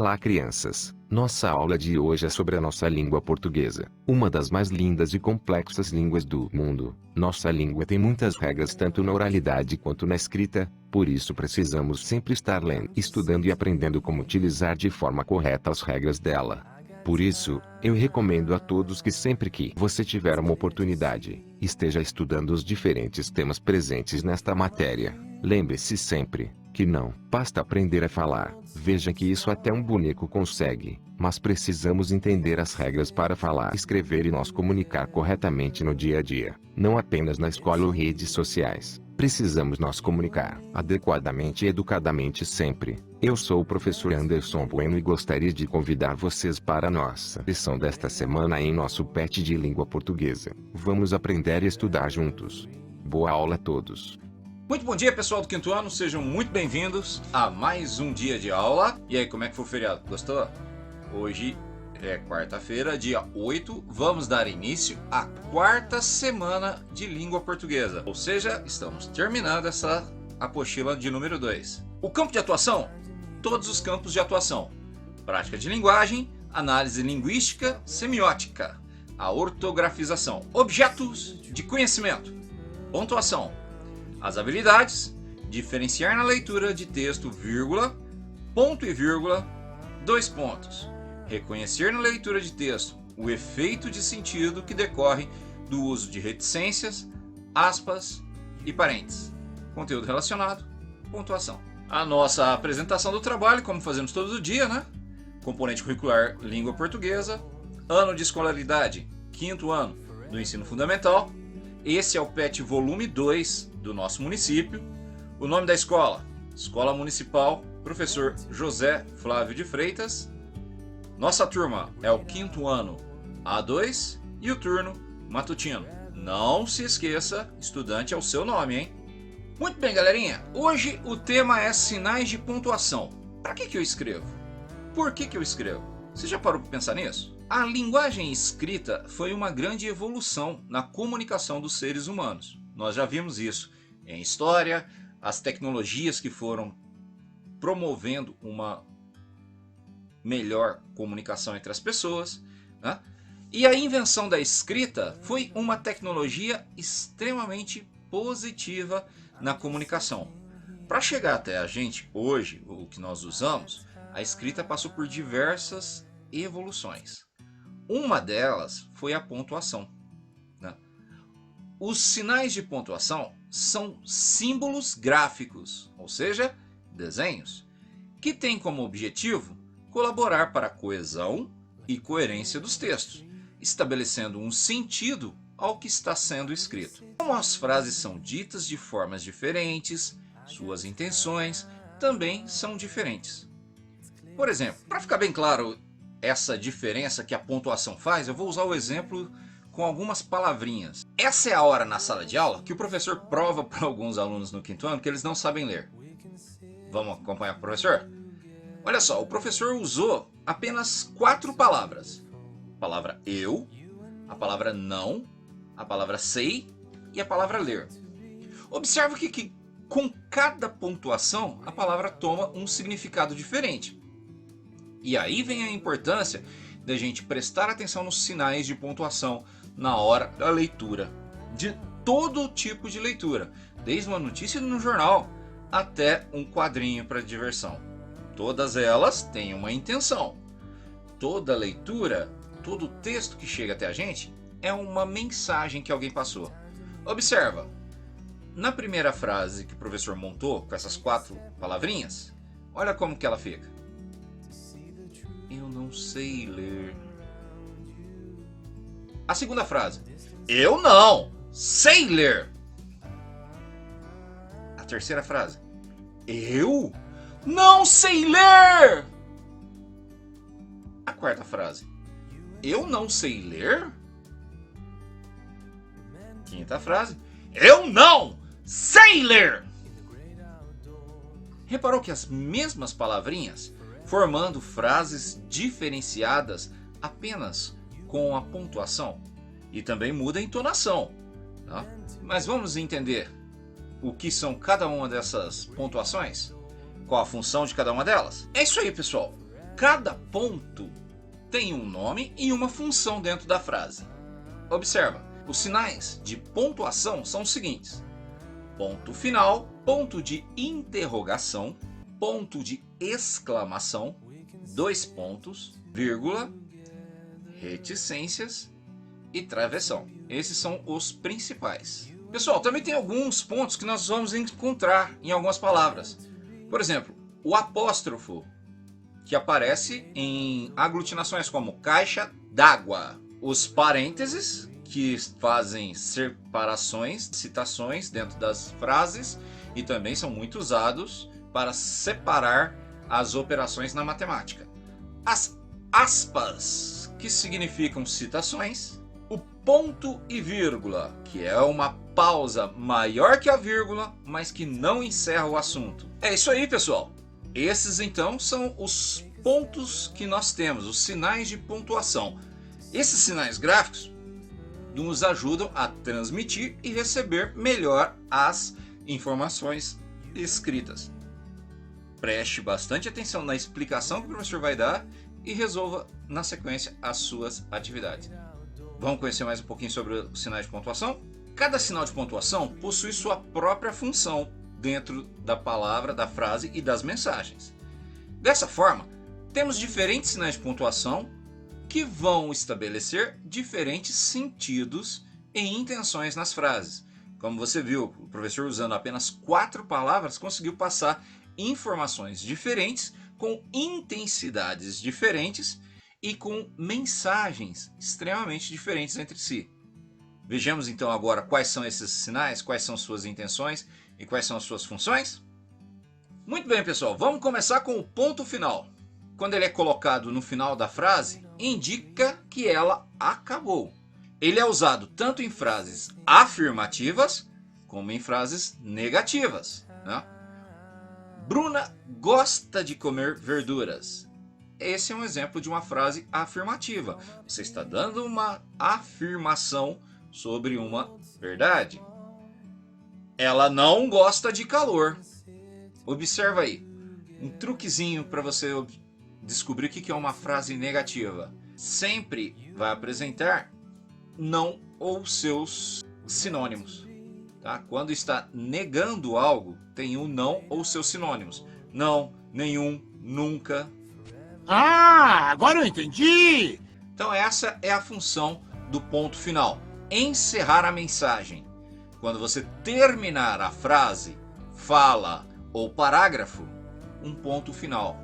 Olá, crianças! Nossa aula de hoje é sobre a nossa língua portuguesa, uma das mais lindas e complexas línguas do mundo. Nossa língua tem muitas regras tanto na oralidade quanto na escrita, por isso precisamos sempre estar lendo, estudando e aprendendo como utilizar de forma correta as regras dela. Por isso, eu recomendo a todos que sempre que você tiver uma oportunidade, esteja estudando os diferentes temas presentes nesta matéria. Lembre-se sempre que não basta aprender a falar. Veja que isso até um boneco consegue, mas precisamos entender as regras para falar, escrever e nos comunicar corretamente no dia a dia, não apenas na escola ou redes sociais. Precisamos nos comunicar adequadamente e educadamente sempre. Eu sou o professor Anderson Bueno e gostaria de convidar vocês para a nossa lição desta semana em nosso PET de língua portuguesa. Vamos aprender e estudar juntos. Boa aula a todos! Muito bom dia, pessoal do quinto ano, sejam muito bem-vindos a mais um dia de aula. E aí, como é que foi o feriado? Gostou? Hoje é quarta-feira, dia 8, vamos dar início à quarta semana de língua portuguesa. Ou seja, estamos terminando essa apostila de número 2. O campo de atuação? Todos os campos de atuação. Prática de linguagem, análise linguística, semiótica, a ortografização, objetos de conhecimento, pontuação. As habilidades: diferenciar na leitura de texto, vírgula, ponto e vírgula, 2 pontos. Reconhecer na leitura de texto o efeito de sentido que decorre do uso de reticências, aspas e parênteses. Conteúdo relacionado, pontuação. A nossa apresentação do trabalho, como fazemos todo dia, né? Componente curricular língua portuguesa, ano de escolaridade, quinto ano do ensino fundamental. Esse é o PET volume 2 do nosso município. O nome da escola: Escola Municipal Professor José Flávio de Freitas. Nossa turma é o quinto ano A2 e o turno matutino. Não se esqueça, estudante é o seu nome, hein? Muito bem, galerinha. Hoje o tema é sinais de pontuação. Para que eu escrevo? Por que eu escrevo? Você já parou para pensar nisso? A linguagem escrita foi uma grande evolução na comunicação dos seres humanos. Nós já vimos isso em história, as tecnologias que foram promovendo uma melhor comunicação entre as pessoas, né? E a invenção da escrita foi uma tecnologia extremamente positiva na comunicação. Para chegar até a gente hoje, o que nós usamos, a escrita passou por diversas evoluções. Uma delas foi a pontuação, né? Os sinais de pontuação são símbolos gráficos, ou seja, desenhos, que têm como objetivo colaborar para a coesão e coerência dos textos, estabelecendo um sentido ao que está sendo escrito. Como as frases são ditas de formas diferentes, suas intenções também são diferentes. Por exemplo, para ficar bem claro essa diferença que a pontuação faz, eu vou usar o exemplo com algumas palavrinhas. Essa é a hora na sala de aula que o professor prova para alguns alunos no quinto ano que eles não sabem ler. Vamos acompanhar o professor? Olha só, o professor usou apenas 4 palavras. A palavra eu, a palavra não, a palavra sei e a palavra ler. Observa que com cada pontuação a palavra toma um significado diferente. E aí vem a importância da gente prestar atenção nos sinais de pontuação na hora da leitura, de todo tipo de leitura, desde uma notícia no jornal até um quadrinho para diversão. Todas elas têm uma intenção. Toda leitura, todo texto que chega até a gente é uma mensagem que alguém passou. Observa, na primeira frase que o professor montou com essas 4 palavrinhas, olha como que ela fica. Eu não sei ler. A segunda frase: eu não sei ler. A terceira frase: eu não sei ler. A quarta frase: eu não sei ler. Quinta frase: eu não sei ler. Reparou que as mesmas palavrinhas formando frases diferenciadas apenas com a pontuação, e também muda a entonação, tá? Mas vamos entender o que são cada uma dessas pontuações? Qual a função de cada uma delas? É isso aí, pessoal. Cada ponto tem um nome e uma função dentro da frase. Observa, os sinais de pontuação são os seguintes: ponto final, ponto de interrogação, ponto de exclamação, dois pontos, vírgula, reticências e travessão. Esses são os principais. Pessoal, também tem alguns pontos que nós vamos encontrar em algumas palavras. Por exemplo, o apóstrofo, que aparece em aglutinações como caixa d'água. Os parênteses, que fazem separações, citações dentro das frases e também são muito usados para separar as operações na matemática. As aspas, que significam citações. O ponto e vírgula, que é uma pausa maior que a vírgula, mas que não encerra o assunto. É isso aí, pessoal. Esses então são os pontos que nós temos, os sinais de pontuação. Esses sinais gráficos nos ajudam a transmitir e receber melhor as informações escritas. Preste bastante atenção na explicação que o professor vai dar e resolva na sequência as suas atividades. Vamos conhecer mais um pouquinho sobre os sinais de pontuação? Cada sinal de pontuação possui sua própria função dentro da palavra, da frase e das mensagens. Dessa forma, temos diferentes sinais de pontuação que vão estabelecer diferentes sentidos e intenções nas frases. Como você viu, o professor usando apenas 4 palavras conseguiu passar informações diferentes, com intensidades diferentes e com mensagens extremamente diferentes entre si. Vejamos então agora quais são esses sinais, quais são suas intenções e quais são as suas funções? Muito bem, pessoal, vamos começar com o ponto final. Quando ele é colocado no final da frase, indica que ela acabou. Ele é usado tanto em frases afirmativas como em frases negativas, né? Bruna gosta de comer verduras. Esse é um exemplo de uma frase afirmativa. Você está dando uma afirmação sobre uma verdade. Ela não gosta de calor. Observa aí, um truquezinho para você descobrir o que é uma frase negativa. Sempre vai apresentar não ou seus sinônimos. Tá? Quando está negando algo, tem um não ou seus sinônimos. Não, nenhum, nunca. Ah, agora eu entendi! Então essa é a função do ponto final. Encerrar a mensagem. Quando você terminar a frase, fala ou parágrafo, um ponto final.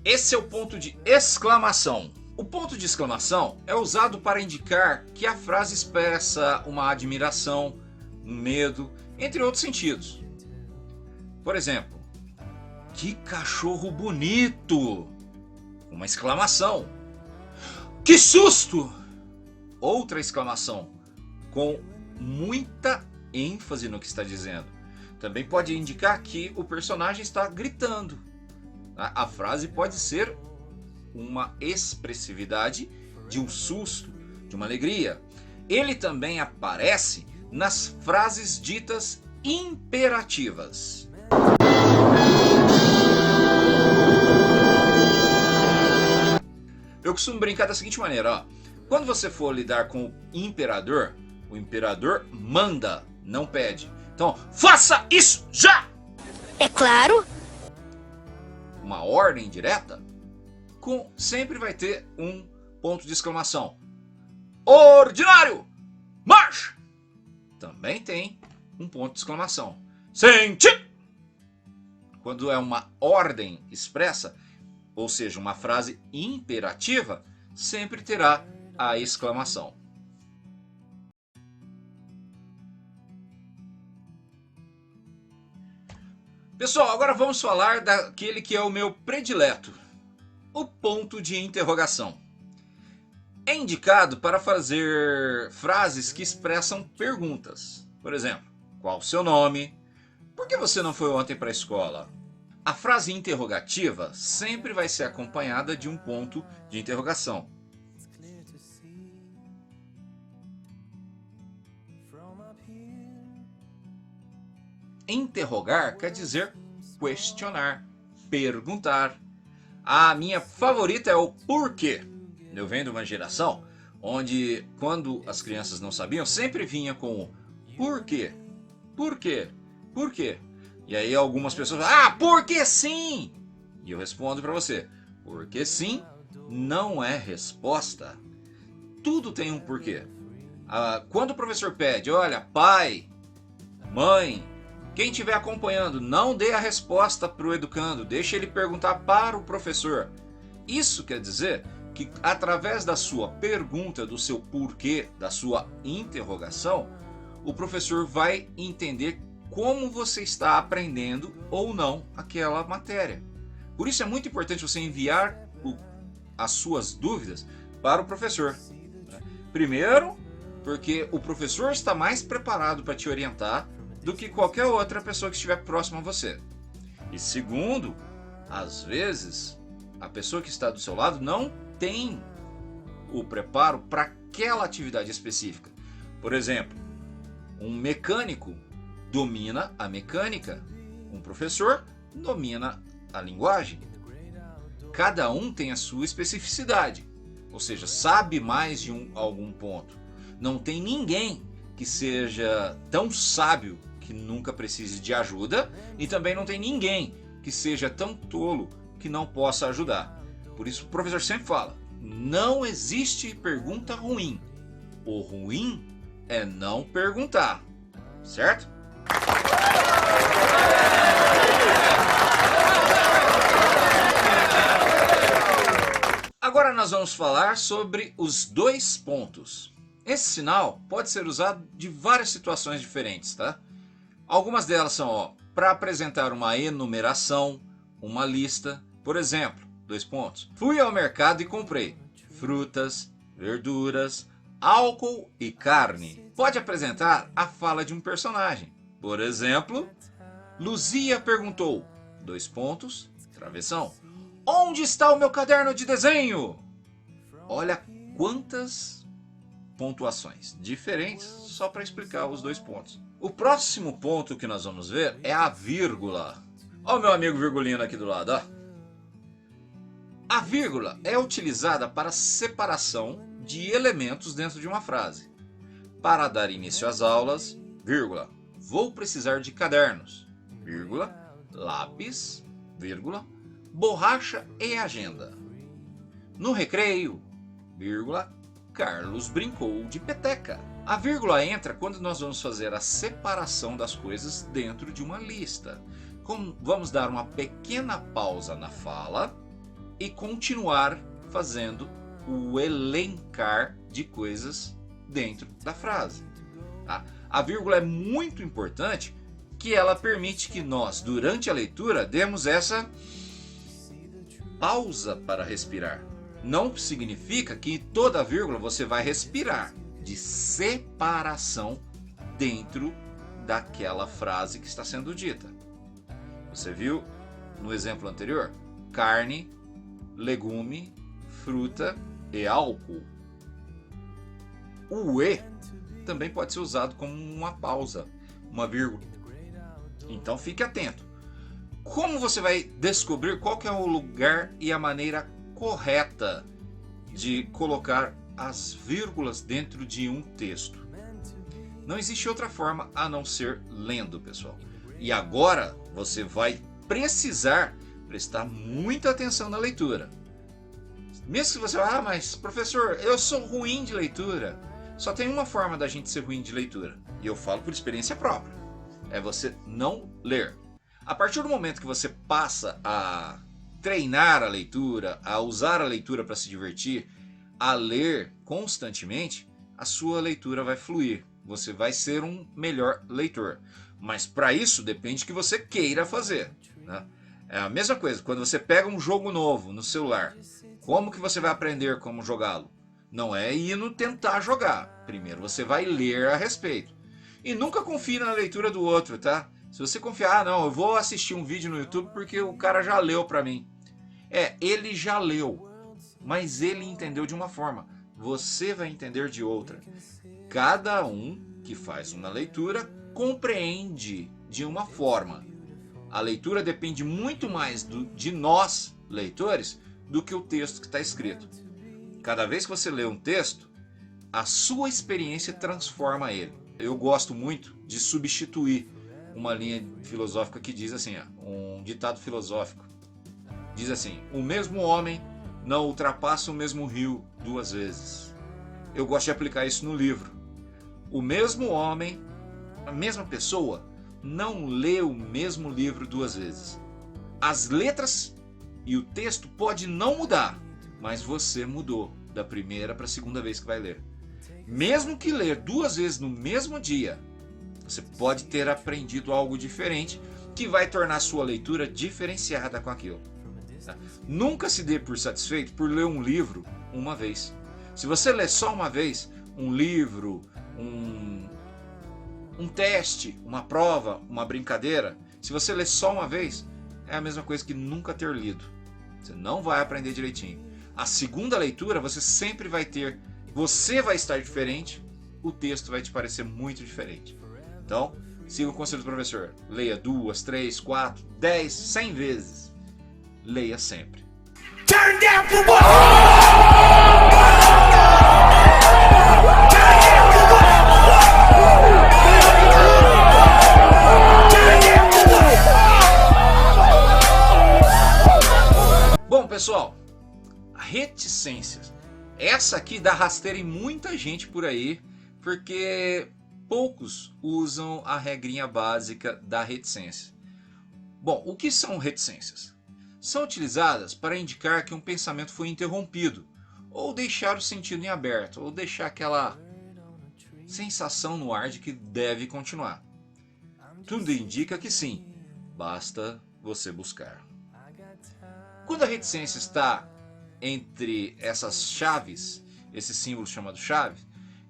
Esse é o ponto de exclamação. O ponto de exclamação é usado para indicar que a frase expressa uma admiração, um medo, entre outros sentidos. Por exemplo, que cachorro bonito! Uma exclamação. Que susto! Outra exclamação, com muita ênfase no que está dizendo. Também pode indicar que o personagem está gritando. A frase pode ser uma expressividade de um susto, de uma alegria. Ele também aparece nas frases ditas imperativas. Eu costumo brincar da seguinte maneira, ó. Quando você for lidar com o imperador manda, não pede. Então, faça isso já! É claro! Uma ordem direta, sempre vai ter um ponto de exclamação. Ordinário! Marcha! Também tem um ponto de exclamação. Sente! Quando é uma ordem expressa, ou seja, uma frase imperativa, sempre terá a exclamação. Pessoal, agora vamos falar daquele que é o meu predileto, o ponto de interrogação. É indicado para fazer frases que expressam perguntas. Por exemplo, qual o seu nome? Por que você não foi ontem para a escola? A frase interrogativa sempre vai ser acompanhada de um ponto de interrogação. interrogar quer dizer questionar, perguntar. A minha favorita é o porquê. Eu venho de uma geração onde, quando as crianças não sabiam, sempre vinha com o porquê, porquê, porquê. E aí algumas pessoas falam, porque sim! E eu respondo para você, porque sim não é resposta. Tudo tem um porquê. Quando o professor pede, olha, pai, mãe, quem estiver acompanhando, não dê a resposta para o educando, deixe ele perguntar para o professor. Isso quer dizer que através da sua pergunta, do seu porquê, da sua interrogação, o professor vai entender como você está aprendendo ou não aquela matéria. Por isso é muito importante você enviar as suas dúvidas para o professor. Primeiro, porque o professor está mais preparado para te orientar do que qualquer outra pessoa que estiver próxima a você. E segundo, às vezes, a pessoa que está do seu lado não tem o preparo para aquela atividade específica. Por exemplo, um mecânico domina a mecânica, um professor domina a linguagem. Cada um tem a sua especificidade, ou seja, sabe mais de algum ponto. Não tem ninguém que seja tão sábio que nunca precise de ajuda, e também não tem ninguém que seja tão tolo que não possa ajudar. Por isso o professor sempre fala, não existe pergunta ruim. O ruim é não perguntar, certo? Agora nós vamos falar sobre os dois pontos. Esse sinal pode ser usado de várias situações diferentes, tá? Algumas delas são para apresentar uma enumeração, uma lista. Por exemplo, 2 pontos. Fui ao mercado e comprei frutas, verduras, álcool e carne. Pode apresentar a fala de um personagem. Por exemplo, Luzia perguntou, 2 pontos, travessão. Onde está o meu caderno de desenho? Olha quantas pontuações diferentes só para explicar os 2 pontos. O próximo ponto que nós vamos ver é a vírgula. Olha o meu amigo virgulino aqui do lado. Ó. A vírgula é utilizada para separação de elementos dentro de uma frase. Para dar início às aulas, vírgula, vou precisar de cadernos, vírgula, lápis, vírgula, borracha e agenda. No recreio, vírgula, Carlos brincou de peteca. A vírgula entra quando nós vamos fazer a separação das coisas dentro de uma lista. Vamos dar uma pequena pausa na fala e continuar fazendo o elencar de coisas dentro da frase. Tá? A vírgula é muito importante, que ela permite que nós, durante a leitura, demos essa pausa para respirar. Não significa que toda vírgula você vai respirar, de separação dentro daquela frase que está sendo dita. Você viu no exemplo anterior? Carne, legume, fruta e álcool. O E também pode ser usado como uma pausa, uma vírgula. Então fique atento. Como você vai descobrir qual que é o lugar e a maneira correta de colocar as vírgulas dentro de um texto? Não existe outra forma a não ser lendo, pessoal. E agora você vai precisar prestar muita atenção na leitura. Mesmo que você fale, mas professor, eu sou ruim de leitura. Só tem uma forma da gente ser ruim de leitura. E eu falo por experiência própria. É você não ler. A partir do momento que você passa a treinar a leitura, a usar a leitura para se divertir, a ler constantemente, a sua leitura vai fluir. Você vai ser um melhor leitor. Mas para isso depende que você queira fazer, né? É a mesma coisa, quando você pega um jogo novo no celular, como que você vai aprender como jogá-lo? Não é indo tentar jogar. Primeiro você vai ler a respeito. E nunca confie na leitura do outro, tá? Se você confiar, não, eu vou assistir um vídeo no YouTube porque o cara já leu para mim. Ele já leu, mas ele entendeu de uma forma. Você vai entender de outra. Cada um que faz uma leitura compreende de uma forma. A leitura depende muito mais de nós, leitores, do que o texto que está escrito. Cada vez que você lê um texto, a sua experiência transforma ele. Eu gosto muito de substituir uma linha filosófica que diz assim, um ditado filosófico. Diz assim, o mesmo homem não ultrapassa o mesmo rio 2 vezes. Eu gosto de aplicar isso no livro. O mesmo homem, a mesma pessoa, não lê o mesmo livro 2 vezes. As letras e o texto pode não mudar, mas você mudou da primeira para a segunda vez que vai ler. Mesmo que ler 2 vezes no mesmo dia, você pode ter aprendido algo diferente que vai tornar a sua leitura diferenciada com aquilo. Nunca se dê por satisfeito por ler um livro uma vez. Se você ler só uma vez um livro, um teste, uma prova, uma brincadeira, se você ler só uma vez, é a mesma coisa que nunca ter lido. Você não vai aprender direitinho. A segunda leitura você sempre vai ter, você vai estar diferente, o texto vai te parecer muito diferente. Então, siga o conselho do professor. Leia 2, 3, 4, 10, 100 vezes. Leia sempre. Turn down for what? Bom, pessoal, reticências. Essa aqui dá rasteira em muita gente por aí, porque poucos usam a regrinha básica da reticência. Bom, o que são reticências? São utilizadas para indicar que um pensamento foi interrompido, ou deixar o sentido em aberto, ou deixar aquela sensação no ar de que deve continuar. Tudo indica que sim, basta você buscar. Quando a reticência está entre essas chaves, esse símbolo chamado chave,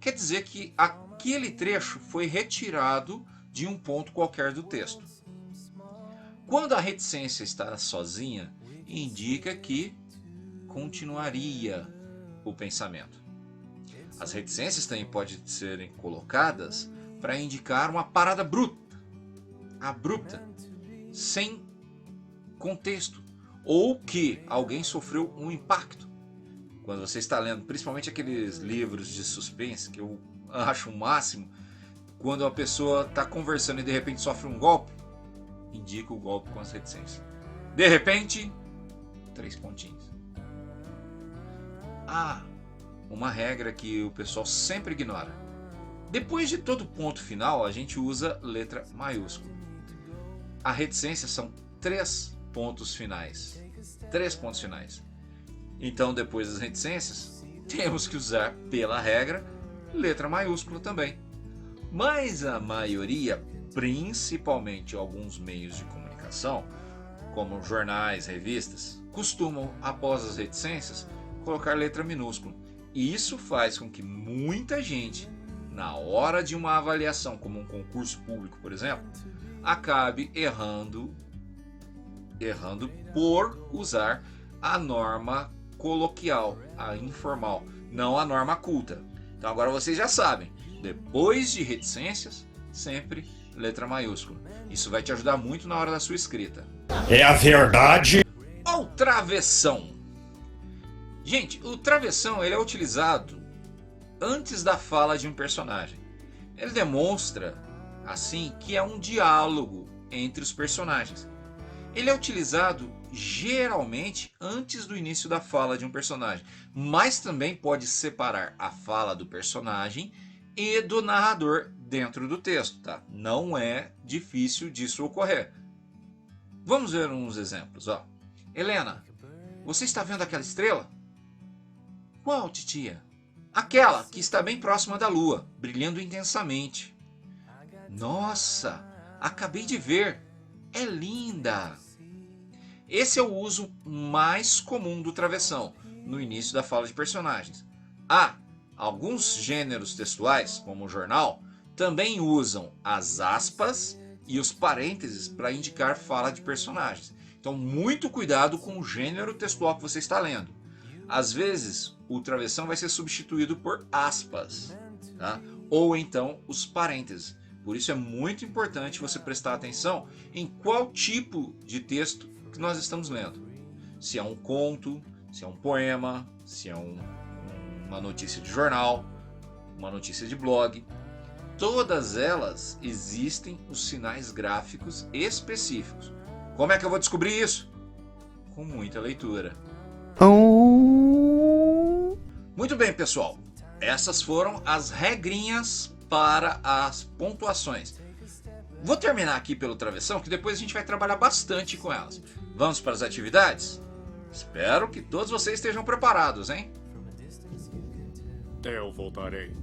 quer dizer que aquele trecho foi retirado de um ponto qualquer do texto. Quando a reticência está sozinha, indica que continuaria o pensamento. As reticências também podem serem colocadas para indicar uma parada abrupta, sem contexto, ou que alguém sofreu um impacto. Quando você está lendo, principalmente aqueles livros de suspense, que eu acho o máximo, quando a pessoa está conversando e de repente sofre um golpe, indica o golpe com as reticências. De repente, 3 pontinhos. Uma regra que o pessoal sempre ignora. Depois de todo ponto final, a gente usa letra maiúscula. A reticência são 3 pontos finais. 3 pontos finais. Então, depois das reticências, temos que usar, pela regra, letra maiúscula também. Mas a maioria, principalmente alguns meios de comunicação, como jornais, revistas, costumam, após as reticências, colocar letra minúscula. E isso faz com que muita gente, na hora de uma avaliação, como um concurso público, por exemplo, acabe errando por usar a norma coloquial, a informal, não a norma culta. Então agora vocês já sabem, depois de reticências, sempre letra maiúscula. Isso vai te ajudar muito na hora da sua escrita. É a verdade. O travessão. Gente, o travessão ele é utilizado antes da fala de um personagem. Ele demonstra, assim, que é um diálogo entre os personagens. Ele é utilizado geralmente antes do início da fala de um personagem, mas também pode separar a fala do personagem e do narrador dentro do texto, tá? Não é difícil disso ocorrer. Vamos ver uns exemplos, ó. Helena, você está vendo aquela estrela? Qual, titia? Aquela que está bem próxima da lua, brilhando intensamente. Nossa, acabei de ver. É linda. Esse é o uso mais comum do travessão, no início da fala de personagens. Alguns gêneros textuais, como o jornal, também usam as aspas e os parênteses para indicar fala de personagens. Então, muito cuidado com o gênero textual que você está lendo. Às vezes, o travessão vai ser substituído por aspas, tá? Ou então os parênteses. Por isso é muito importante você prestar atenção em qual tipo de texto que nós estamos lendo. Se é um conto, se é um poema, se é uma notícia de jornal, uma notícia de blog. Todas elas existem os sinais gráficos específicos. Como é que eu vou descobrir isso? Com muita leitura. Muito bem, pessoal. Essas foram as regrinhas para as pontuações. Vou terminar aqui pelo travessão, que depois a gente vai trabalhar bastante com elas. Vamos para as atividades? Espero que todos vocês estejam preparados, hein? Eu voltarei.